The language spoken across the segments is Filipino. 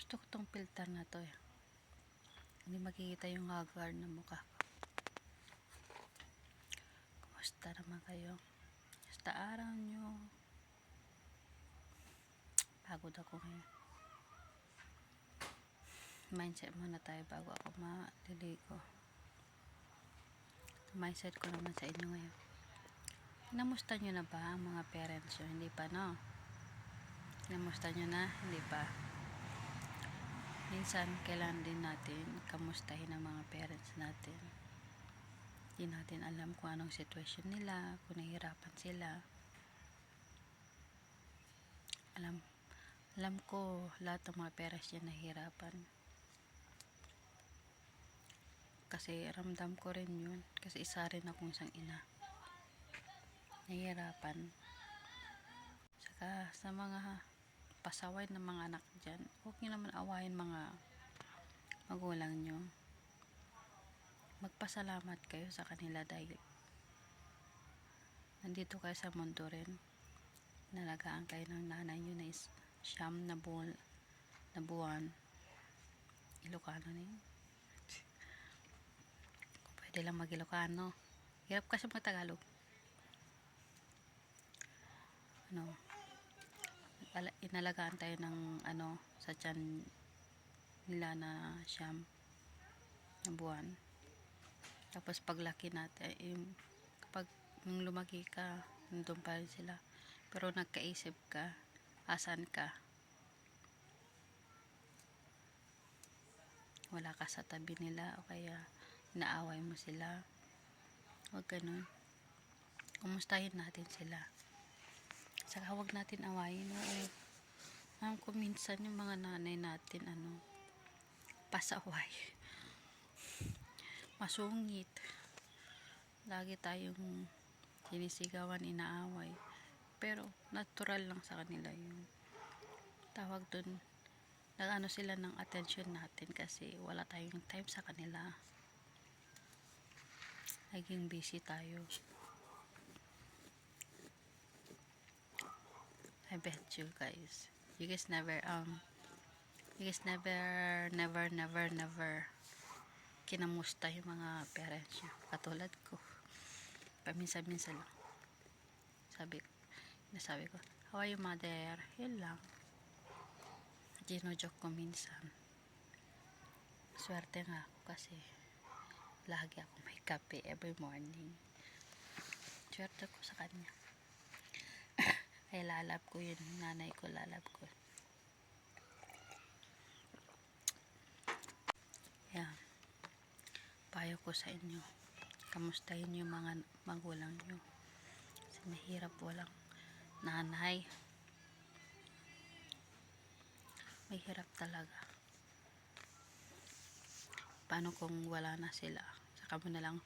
Gusto ko tong filter na to eh. Hindi makikita yung haggard na mukha ko. Kumusta naman kayo? Basta araw nyo. Pagod ako ngayon. Mindset muna tayo bago ako maliligo. Mindset ko naman sa inyo ngayon. Namusta nyo na ba ang mga parents nyo? Hindi pa, no? Namusta nyo na? Hindi pa. Minsan, kailangan din natin kamustahin ang mga parents natin. Hindi natin alam kung anong sitwasyon nila, kung nahihirapan sila. Alam ko lahat ng mga parents niya nahihirapan. Kasi ramdam ko rin yun. Kasi isa rin akong isang ina. Nahihirapan. Saka sa mga pasaway ng mga anak dyan, huwag nyo naman awayin mga magulang nyo. Magpasalamat kayo sa kanila dahil nandito kayo sa mundo rin. Nalagaan kayo ng nanay nyo na siyam na buwan. Ilocano na yun. Kung pwede lang mag-Ilocano. Hirap kasi mag-Tagalog. Inalagaan tayo ng sa tiyan nila na siyam na buwan. Tapos paglaki natin, kapag nung lumaki ka, nandun pa rin sila. Pero nagkaisip ka, asan ka? Wala ka sa tabi nila o kaya inaaway mo sila. Huwag ganun. Kumustahin natin sila. Saka huwag natin awayin. Alam ko minsan yung mga nanay natin pasaway. Masungit. Lagi tayong sinisigawan, inaaway. Pero natural lang sa kanila yung tawag dun. Nag-ano sila ng attention natin kasi wala tayong time sa kanila. Naging busy tayo. I bet you guys never kinamusta yung mga parents nyo. Katulad ko. Paminsan-minsan lang. Sabi ko, how are you, mother? Yun lang. Gino-joke ko minsan. Swerte nga ako kasi lagi ako may kape every morning. Swerte ko sa kanya. Ay lalab ko yun. Nanay ko lalab ko. Yan. Payo ko sa inyo. Kamustahin yung mga magulang nyo. Kasi mahirap walang nanay. Mahirap talaga. Paano kung wala na sila? Saka mo na lang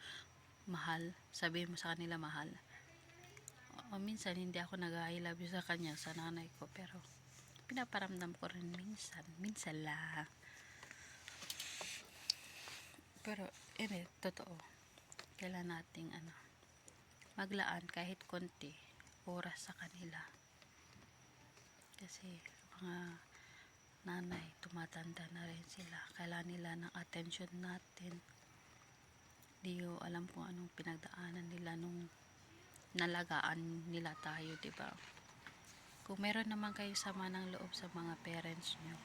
mahal. Sabihin mo sa kanila mahal. O minsan hindi ako nag-I love you sa kanya, sa nanay ko. Pero pinaparamdam ko rin minsan lang. Pero totoo. Kailan nating maglaan kahit konti oras sa kanila. Kasi mga nanay, tumatanda na rin sila. Kailangan nila ng attention natin. Di ko alam kung anong pinagdaanan nila nung nalagaan nila tayo, diba? Kung meron naman kayo sama ng loob sa mga parents nyo,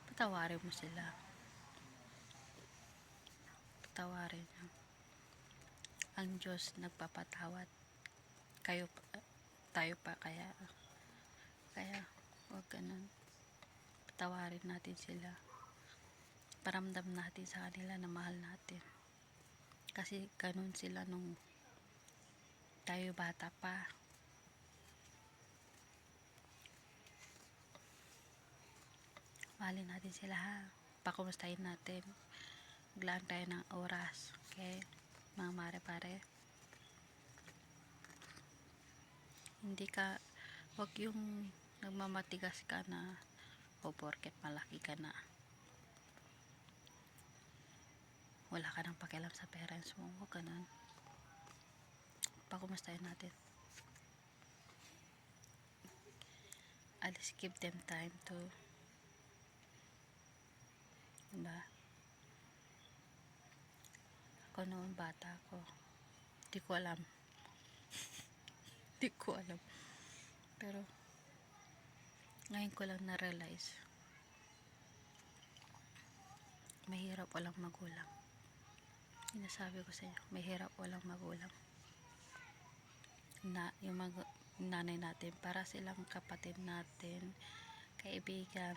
patawarin mo sila. Patawarin nyo. Ang Diyos nagpapatawad. Tayo pa kaya huwag ganun. Patawarin natin sila. Paramdam natin sa kanila na mahal natin. Kasi ganun sila nung tayo bata pa. Mahalin natin sila, ha. Pakumustahin natin. Maglaan tayo ng oras. Okay? Mga mare-pare. Huwag yung nagmamatigas ka na o porket malaki ka na wala ka nang pakialam sa parents mo. Huwag ganun. Pakumustahin natin. at least give them time to, diba? Ako noon bata ko, di ko alam. Di ko alam. Pero, ngayon ko lang na-realize, mahirap walang magulang. Sinasabi ko sa inyo, mahirap walang magulang. Na, yung nanay natin, para silang kapatid natin, kaibigan.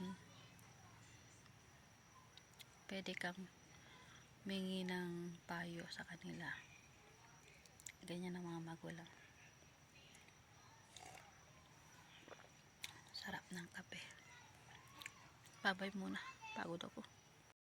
Pwede kang mingi ng payo sa kanila. Ganyan ang mga magulang. Sarap ng kape. Babay muna. Pagod ako.